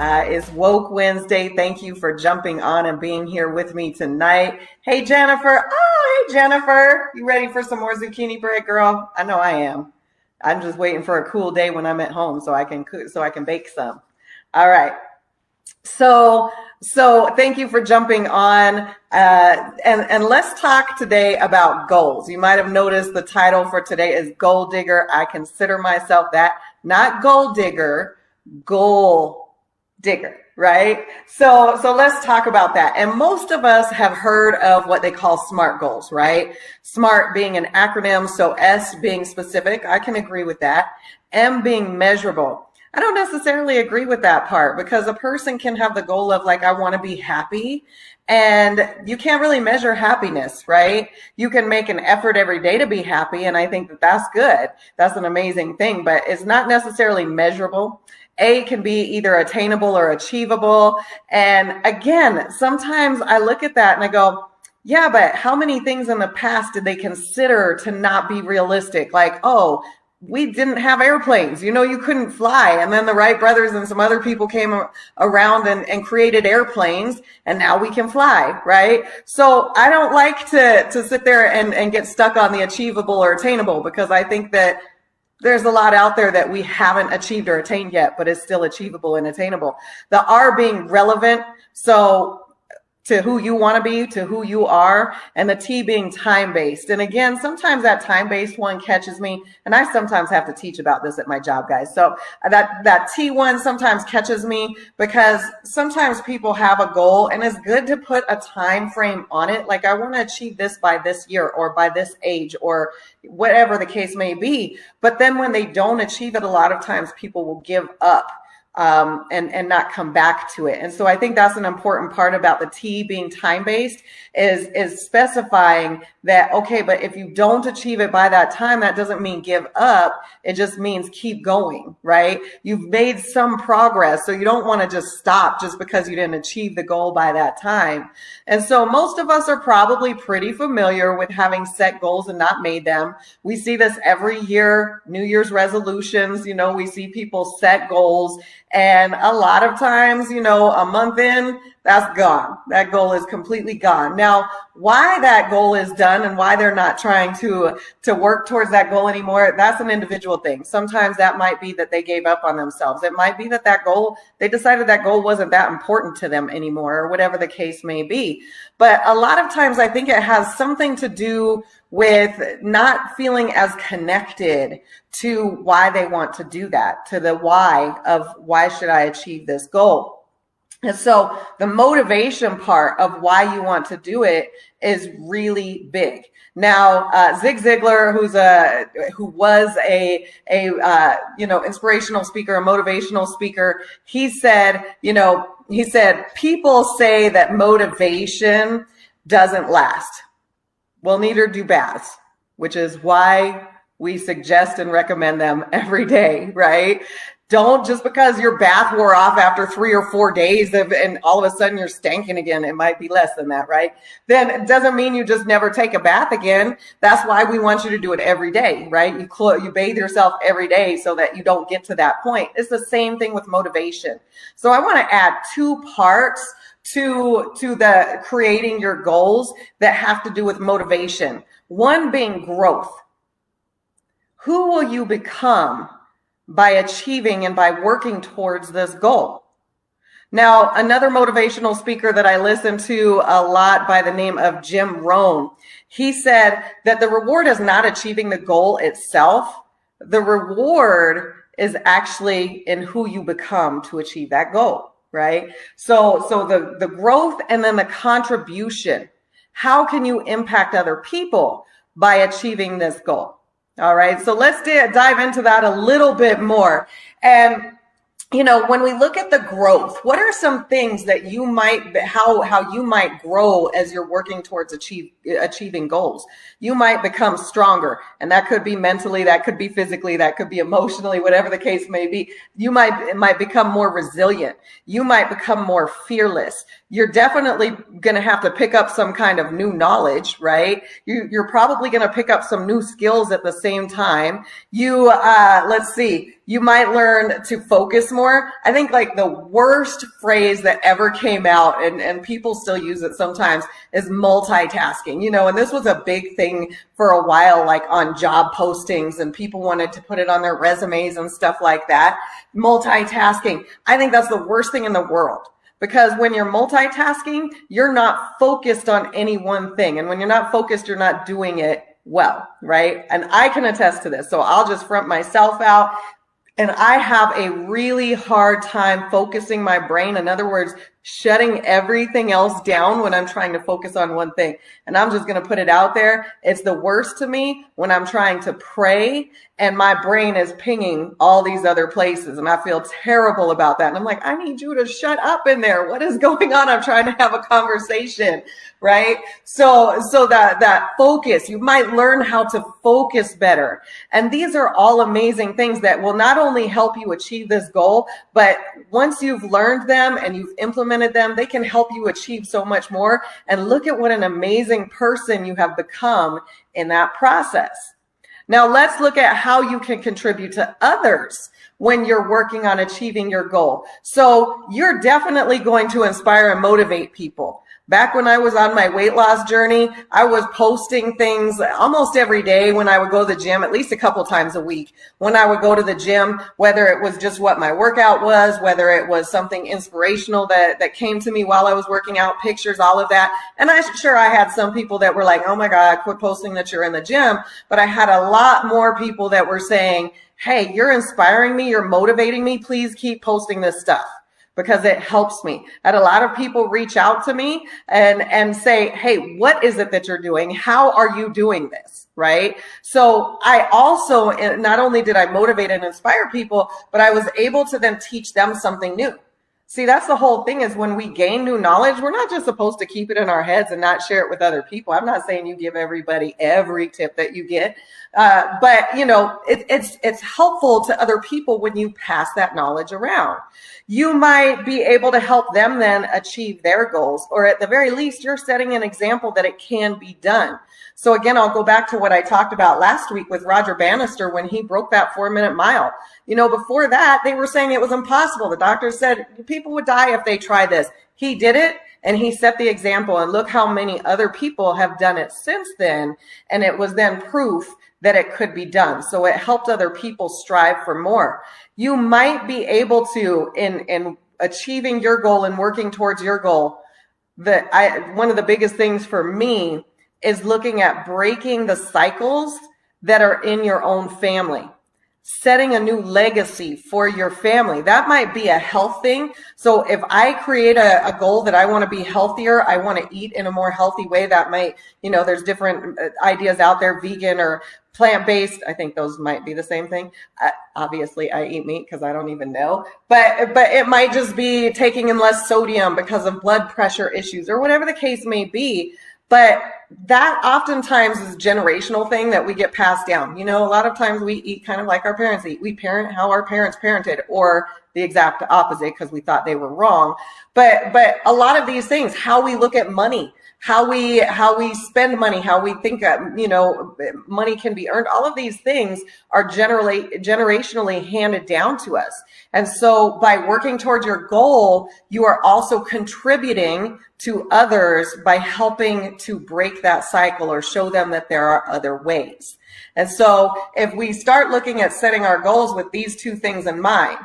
It's Woke Wednesday. Thank you for jumping on and being here with me tonight. Hey, Jennifer. Oh, hey, Jennifer. You ready for some more zucchini bread, girl? I know I am. I'm just waiting for a cool day when I'm at home so I can bake some. All right. So thank you for jumping on. And let's talk today about goals. You might have noticed the title for today is Goal Digger. I consider myself that, not gold digger, goal digger, right? So let's talk about that. And most of us have heard of what they call SMART goals, right? SMART being an acronym. So S being specific. I can agree with that. M being measurable. I don't necessarily agree with that part because a person can have the goal of like, I want to be happy, and you can't really measure happiness, right? You can make an effort every day to be happy. And I think that that's good. That's an amazing thing, but it's not necessarily measurable. A can be either attainable or achievable. And again, sometimes I look at that and I go, yeah, but how many things in the past did they consider to not be realistic? Like, oh, we didn't have airplanes, you couldn't fly. And then the Wright brothers and some other people came around and created airplanes, and now we can fly, right? So I don't like to sit there and get stuck on the achievable or attainable, because I think that there's a lot out there that we haven't achieved or attained yet, but it's still achievable and attainable. The R being relevant. So to who you want to be, to who you are, and the T being time-based. And again, sometimes that time-based one catches me, and I sometimes have to teach about this at my job, guys. So that T one sometimes catches me because sometimes people have a goal, and it's good to put a time frame on it. Like, I want to achieve this by this year or by this age or whatever the case may be. But then when they don't achieve it, a lot of times people will give up. And not come back to it. And so I think that's an important part about the T being time-based is specifying that, okay, but if you don't achieve it by that time, that doesn't mean give up. It just means keep going, right? You've made some progress. So you don't want to just stop just because you didn't achieve the goal by that time. And so most of us are probably pretty familiar with having set goals and not made them. We see this every year, New Year's resolutions, we see people set goals. And a lot of times, a month in, that's gone. That goal is completely gone. Now, why that goal is done and why they're not trying to work towards that goal anymore, that's an individual thing. Sometimes that might be that they gave up on themselves. It might be that goal, they decided that goal wasn't that important to them anymore, or whatever the case may be. But a lot of times I think it has something to do with not feeling as connected to why they want to do that, to the why of why should I achieve this goal. And so the motivation part of why you want to do it is really big. Now, Zig Ziglar, who was a inspirational speaker, a motivational speaker, he said, people say that motivation doesn't last. Well, neither do baths, which is why we suggest and recommend them every day, right? Don't, just because your bath wore off after 3 or 4 days and all of a sudden you're stanking again, it might be less than that, right? Then it doesn't mean you just never take a bath again. That's why we want you to do it every day, right? You bathe yourself every day so that you don't get to that point. It's the same thing with motivation. So I want to add 2 parts to the creating your goals that have to do with motivation. One being growth. Who will you become by achieving and by working towards this goal? Now, another motivational speaker that I listen to a lot by the name of Jim Rohn, he said that the reward is not achieving the goal itself. The reward is actually in who you become to achieve that goal, right? So the growth and then the contribution. How can you impact other people by achieving this goal? All right, so let's dive into that a little bit more. And, when we look at the growth, what are some things that you might, how you might grow as you're working towards achieving goals? You might become stronger, and that could be mentally, that could be physically, that could be emotionally, whatever the case may be. You might become more resilient. You might become more fearless. You're definitely going to have to pick up some kind of new knowledge, right? You're probably going to pick up some new skills at the same time. You might learn to focus more. I think like the worst phrase that ever came out, and people still use it sometimes, is multitasking. You know, and this was a big thing for a while, like on job postings, and people wanted to put it on their resumes and stuff like that. Multitasking. I think that's the worst thing in the world. Because when you're multitasking, you're not focused on any one thing. And when you're not focused, you're not doing it well, right? And I can attest to this. So I'll just front myself out. And I have a really hard time focusing my brain. In other words, shutting everything else down when I'm trying to focus on one thing. And I'm just going to put it out there. It's the worst to me when I'm trying to pray and my brain is pinging all these other places. And I feel terrible about that. And I'm like, I need you to shut up in there. What is going on? I'm trying to have a conversation, right? So that focus, you might learn how to focus better. And these are all amazing things that will not only help you achieve this goal, but once you've learned them and you've implemented them, they can help you achieve so much more. And look at what an amazing person you have become in that process. Now let's look at how you can contribute to others when you're working on achieving your goal. So you're definitely going to inspire and motivate people. Back when I was on my weight loss journey, I was posting things almost every day when I would go to the gym, at least a couple times a week. When I would go to the gym, whether it was just what my workout was, whether it was something inspirational that came to me while I was working out, pictures, all of that. And I had some people that were like, oh my God, quit posting that you're in the gym. But I had a lot more people that were saying, hey, you're inspiring me, you're motivating me, please keep posting this stuff, because it helps me. I had a lot of people reach out to me and say, hey, what is it that you're doing? How are you doing this? Right? So I also, not only did I motivate and inspire people, but I was able to then teach them something new. See, that's the whole thing, is when we gain new knowledge, we're not just supposed to keep it in our heads and not share it with other people. I'm not saying you give everybody every tip that you get, but you know, it's helpful to other people when you pass that knowledge around. You might be able to help them then achieve their goals, or at the very least, you're setting an example that it can be done. So again, I'll go back to what I talked about last week with Roger Bannister when he broke that 4-minute mile. You know, before that, they were saying it was impossible. The doctors said people would die if they tried this. He did it, and he set the example. And look how many other people have done it since then. And it was then proof that it could be done. So it helped other people strive for more. You might be able to, in achieving your goal and working towards your goal, one of the biggest things for me is looking at breaking the cycles that are in your own family, setting a new legacy for your family. That might be a health thing. So if I create a goal that I want to be healthier, I want to eat in a more healthy way, that might, you know, there's different ideas out there, vegan or plant-based. I think those might be the same thing. Obviously, I eat meat because I don't even know, but it might just be taking in less sodium because of blood pressure issues or whatever the case may be. But that oftentimes is a generational thing that we get passed down. You know, a lot of times we eat kind of like our parents eat. We parent how our parents parented, or the exact opposite because we thought they were wrong. But a lot of these things, how we look at money, how we spend money, how we think, you know, money can be earned. All of these things are generationally handed down to us. And so by working towards your goal, you are also contributing to others by helping to break that cycle or show them that there are other ways. And so if we start looking at setting our goals with these two things in mind,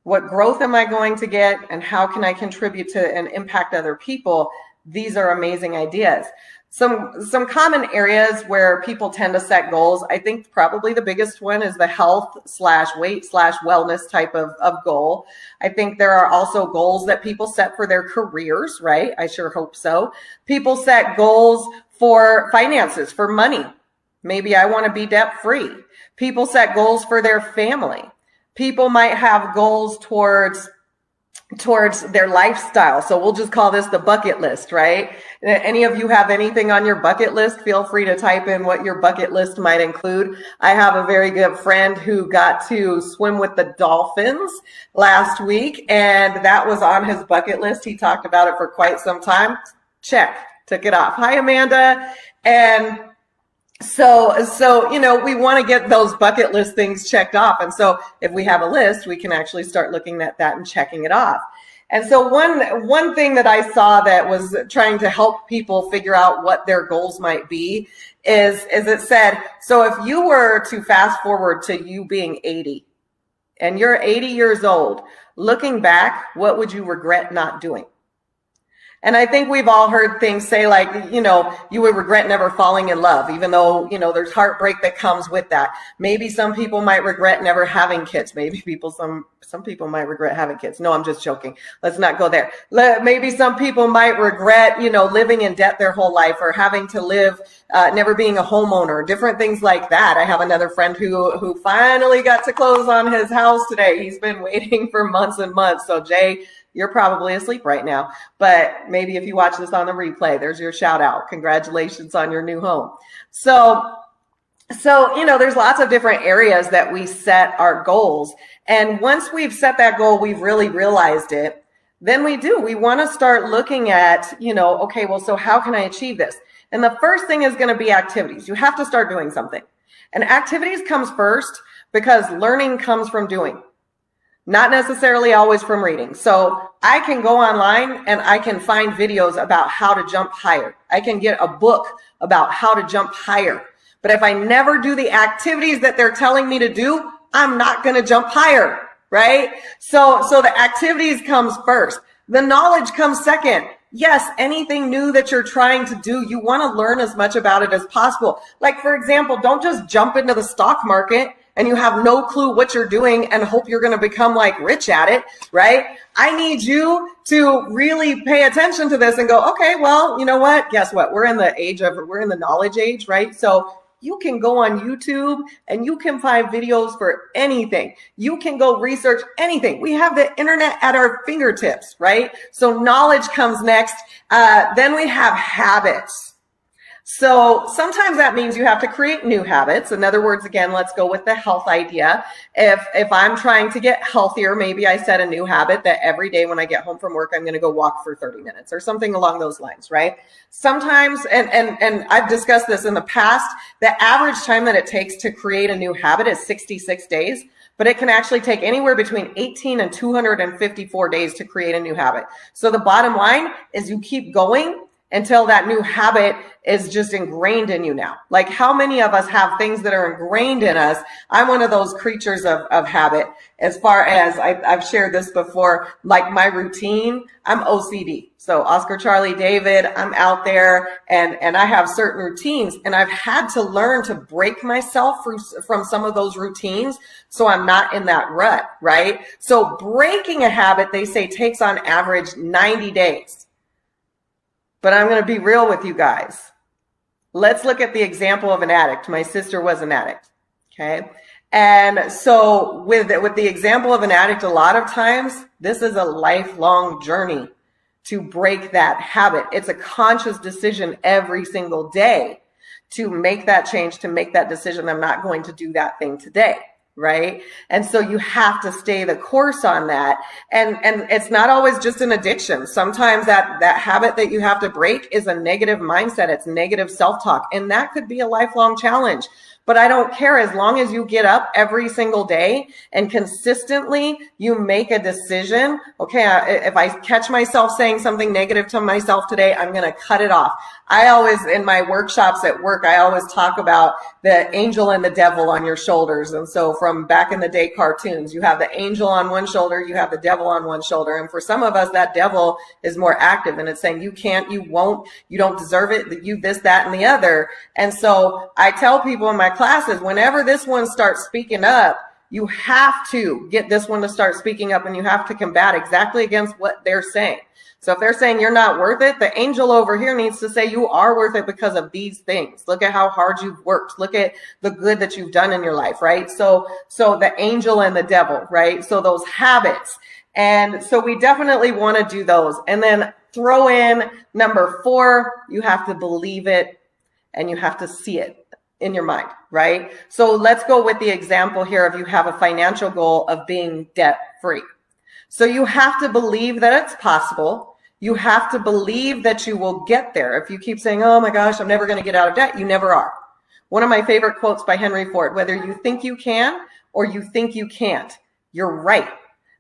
what growth am I going to get and how can I contribute to and impact other people? These are amazing ideas. Some common areas where people tend to set goals, I think probably the biggest one is the health/weight/wellness type of goal. I think there are also goals that people set for their careers, right? I sure hope so. People set goals for finances, for money. Maybe I want to be debt free. People set goals for their family. People might have goals towards their lifestyle. So we'll just call this the bucket list, right? Any of you have anything on your bucket list? Feel free to type in what your bucket list might include. I have a very good friend who got to swim with the dolphins last week, and that was on his bucket list. He talked about it for quite some time. Check, took it off. Hi, Amanda. And So, we want to get those bucket list things checked off. And so if we have a list, we can actually start looking at that and checking it off. And so one thing that I saw that was trying to help people figure out what their goals might be is it said, so if you were to fast forward to you being 80 and you're 80 years old, looking back, what would you regret not doing? And I think we've all heard things say like, you would regret never falling in love, even though, there's heartbreak that comes with that. Maybe some people might regret never having kids. Maybe some people might regret having kids. No, I'm just joking. Let's not go there. Maybe some people might regret, living in debt their whole life, or having to live, never being a homeowner, different things like that. I have another friend who finally got to close on his house today. He's been waiting for months and months. So Jay, you're probably asleep right now, but maybe if you watch this on the replay, there's your shout out. Congratulations on your new home. So, there's lots of different areas that we set our goals. And once we've set that goal, we've really realized it, then we want to start looking at, okay, well, so how can I achieve this? And the first thing is going to be activities. You have to start doing something. And activities comes first because learning comes from doing. Not necessarily always from reading. So I can go online and I can find videos about how to jump higher. I can get a book about how to jump higher. But if I never do the activities that they're telling me to do, I'm not going to jump higher, right? So the activities comes first. The knowledge comes second. Yes, anything new that you're trying to do, you want to learn as much about it as possible. Like, for example, don't just jump into the stock market and you have no clue what you're doing and hope you're going to become like rich at it, right? I need you to really pay attention to this and go, okay, well, you know what? Guess what? We're in the knowledge age, right? So you can go on YouTube and you can find videos for anything. You can go research anything. We have the internet at our fingertips, right? So knowledge comes next. Then we have habits. So sometimes that means you have to create new habits. In other words, again, let's go with the health idea. If I'm trying to get healthier, maybe I set a new habit that every day when I get home from work, I'm going to go walk for 30 minutes or something along those lines, right? Sometimes, and I've discussed this in the past, the average time that it takes to create a new habit is 66 days, but it can actually take anywhere between 18 and 254 days to create a new habit. So the bottom line is you keep going until that new habit is just ingrained in you now. Like, how many of us have things that are ingrained in us? I'm one of those creatures of habit. As far as I've shared this before, like my routine, I'm OCD. So Oscar Charlie David, I'm out there and I have certain routines, and I've had to learn to break myself from some of those routines so I'm not in that rut, right? So breaking a habit, they say, takes on average 90 days. But I'm going to be real with you guys. Let's look at the example of an addict. My sister was an addict. Okay. And so with the example of an addict, a lot of times this is a lifelong journey to break that habit. It's a conscious decision every single day to make that change, to make that decision. I'm not going to do that thing today. Right. And so you have to stay the course on that. And it's not always just an addiction. Sometimes that habit that you have to break is a negative mindset. It's negative self-talk. And that could be a lifelong challenge. But I don't care, as long as you get up every single day and consistently you make a decision. Okay, if I catch myself saying something negative to myself today, I'm going to cut it off. I always, in my workshops at work, I always talk about the angel and the devil on your shoulders. And so from back in the day cartoons, you have the angel on one shoulder, you have the devil on one shoulder. And for some of us, that devil is more active and it's saying, you can't, you won't, you don't deserve it, you this, that, and the other. And so I tell people in my classes, whenever this one starts speaking up, you have to get this one to start speaking up, and you have to combat exactly against what they're saying. So if they're saying you're not worth it, the angel over here needs to say you are worth it because of these things. Look at how hard you've worked. Look at the good that you've done in your life, right? So the angel and the devil, right? So those habits. And so we definitely want to do those. And then throw in number 4, you have to believe it and you have to see it in your mind, right? So let's go with the example here of you have a financial goal of being debt free. So you have to believe that it's possible. You have to believe that you will get there. If you keep saying, oh my gosh, I'm never going to get out of debt, you never are. One of my favorite quotes by Henry Ford, whether you think you can or you think you can't, you're right.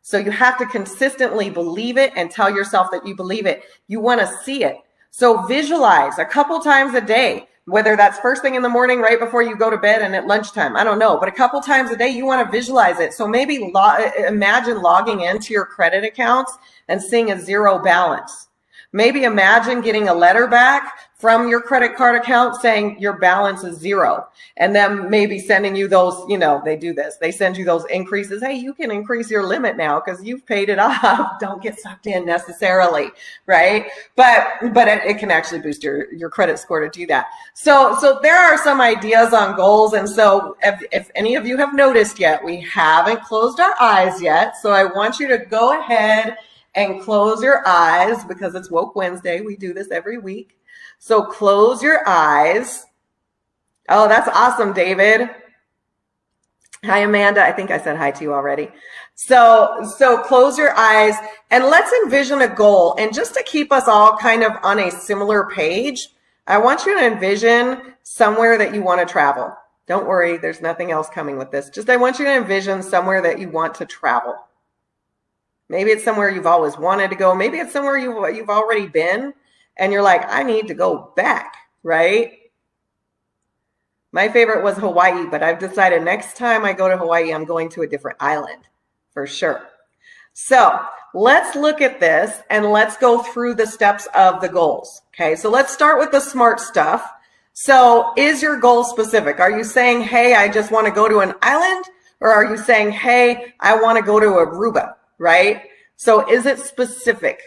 So you have to consistently believe it and tell yourself that you believe it. You want to see it. So visualize a couple times a day, whether that's first thing in the morning, right before you go to bed, and at lunchtime. I don't know, but a couple times a day, you want to visualize it. So maybe imagine logging into your credit accounts and seeing a zero balance. Maybe imagine getting a letter back from your credit card account saying your balance is zero, and then maybe sending you those, they do this. They send you those increases. Hey, you can increase your limit now because you've paid it off. Don't get sucked in necessarily, right? But it can actually boost your credit score to do that. So there are some ideas on goals. And so if any of you have noticed yet, we haven't closed our eyes yet. So I want you to go ahead and close your eyes because it's Woke Wednesday. We do this every week. So close your eyes. Oh, that's awesome, David. Hi, Amanda. I think I said hi to you already. So close your eyes and let's envision a goal. And just to keep us all kind of on a similar page, I want you to envision somewhere that you want to travel. Don't worry, there's nothing else coming with this. Just I want you to envision somewhere that you want to travel. Maybe it's somewhere you've always wanted to go. Maybe it's somewhere you've already been and you're like, I need to go back, right? My favorite was Hawaii, but I've decided next time I go to Hawaii, I'm going to a different island for sure. So let's look at this and let's go through the steps of the goals. Okay, so let's start with the SMART stuff. So is your goal specific? Are you saying, hey, I just want to go to an island? Or are you saying, hey, I want to go to Aruba, right? So is it specific?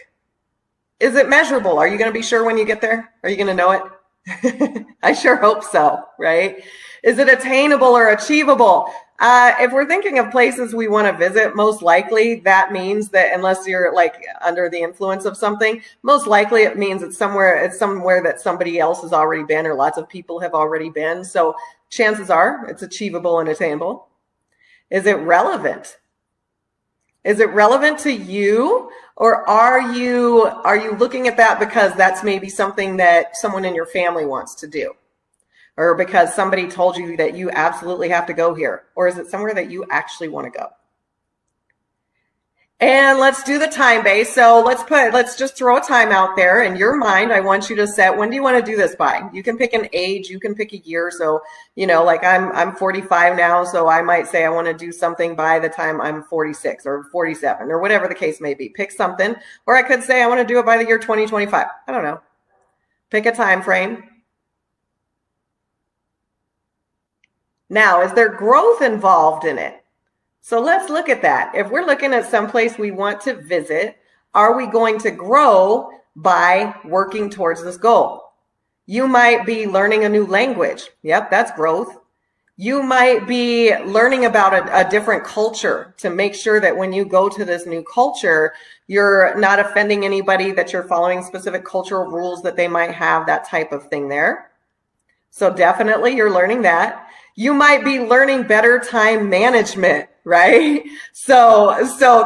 Is it measurable? Are you going to be sure when you get there? Are you going to know it? I sure hope so, right? Is it attainable or achievable? If we're thinking of places we want to visit, most likely that means that unless you're like under the influence of something, most likely it means it's somewhere that somebody else has already been or lots of people have already been. So chances are it's achievable and attainable. Is it relevant? Is it relevant to you, or are you looking at that because that's maybe something that someone in your family wants to do, or because somebody told you that you absolutely have to go here, or is it somewhere that you actually want to go? And let's do the time base. So let's just throw a time out there in your mind. I want you to set, when do you want to do this by? You can pick an age, you can pick a year. So, like I'm 45 now, so I might say I want to do something by the time I'm 46 or 47 or whatever the case may be. Pick something, or I could say I want to do it by the year 2025. I don't know. Pick a time frame. Now, is there growth involved in it? So let's look at that. If we're looking at some place we want to visit, are we going to grow by working towards this goal? You might be learning a new language. Yep, that's growth. You might be learning about a different culture to make sure that when you go to this new culture, you're not offending anybody, that you're following specific cultural rules that they might have, that type of thing there. So definitely you're learning that. You might be learning better time management, right? So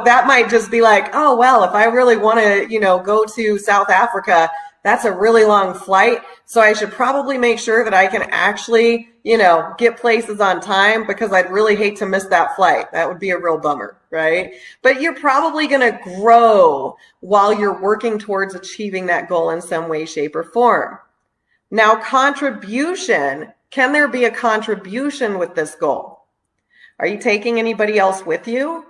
that might just be like, oh, well, if I really want to, go to South Africa, that's a really long flight. So I should probably make sure that I can actually, get places on time, because I'd really hate to miss that flight. That would be a real bummer, right? But you're probably going to grow while you're working towards achieving that goal in some way, shape, or form. Now, contribution. Can there be a contribution with this goal? Are you taking anybody else with you?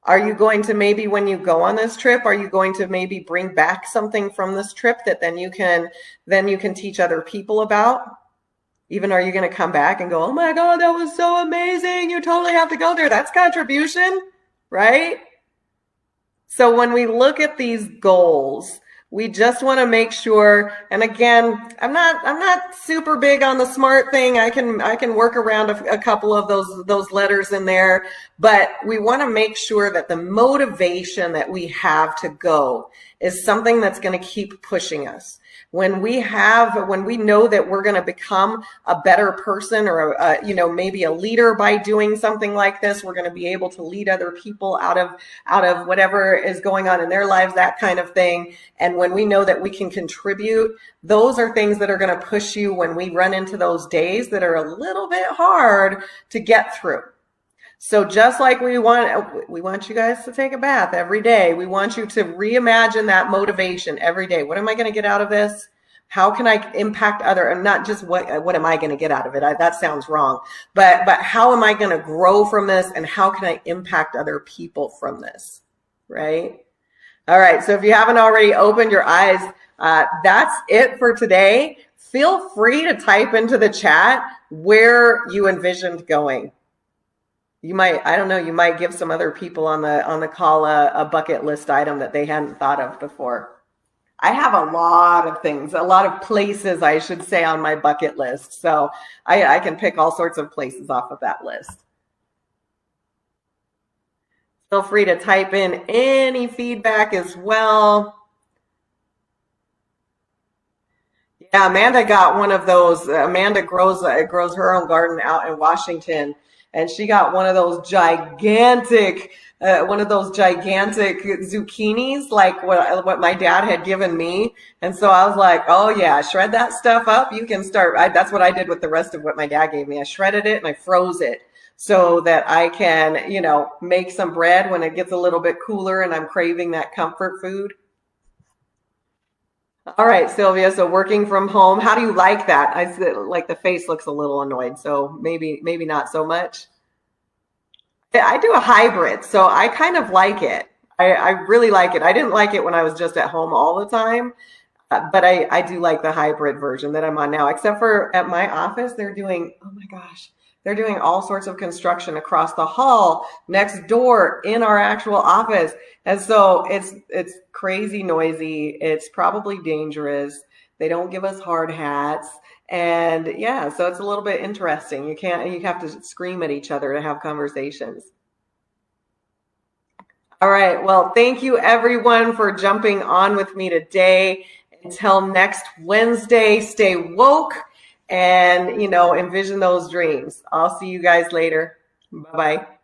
Are you going to maybe, when you go on this trip, are you going to maybe bring back something from this trip that then you can teach other people about? Even are you going to come back and go, oh my God, that was so amazing. You totally have to go there. That's contribution, right? So when we look at these goals, we just want to make sure, and again, I'm not super big on the SMART thing. I can work around a couple of those letters in there, but we want to make sure that the motivation that we have to go is something that's going to keep pushing us. When we know that we're going to become a better person, or maybe a leader by doing something like this, we're going to be able to lead other people out of whatever is going on in their lives, that kind of thing. And when we know that we can contribute, those are things that are going to push you when we run into those days that are a little bit hard to get through. So just like we want you guys to take a bath every day, we want you to reimagine that motivation every day. What am I going to get out of this? How can I impact and not just what am I going to get out of it? That sounds wrong. But how am I going to grow from this, and how can I impact other people from this? Right? All right. So if you haven't already opened your eyes, that's it for today. Feel free to type into the chat where you envisioned going. You might give some other people on the call a bucket list item that they hadn't thought of before. I have a lot of things, a lot of places, I should say, on my bucket list. So I can pick all sorts of places off of that list. Feel free to type in any feedback as well. Yeah, Amanda got one of those. Amanda grows her own garden out in Washington. And she got one of those gigantic zucchinis, like what my dad had given me. And so I was like, oh yeah, shred that stuff up. You can start. That's what I did with the rest of what my dad gave me. I shredded it and I froze it so that I can, make some bread when it gets a little bit cooler and I'm craving that comfort food. All right, Sylvia, so working from home, how do you like that? I said, like, the face looks a little annoyed, so maybe not so much. I do a hybrid, so I kind of like it. I really like it. I didn't like it when I was just at home all the time, but I do like the hybrid version that I'm on now, except for at my office, they're doing all sorts of construction across the hall, next door, in our actual office. And so it's crazy noisy. It's probably dangerous. They don't give us hard hats. And yeah, so it's a little bit interesting. You have to scream at each other to have conversations. All right. Well, thank you everyone for jumping on with me today. Until next Wednesday, stay woke and, envision those dreams. I'll see you guys later. Bye-bye.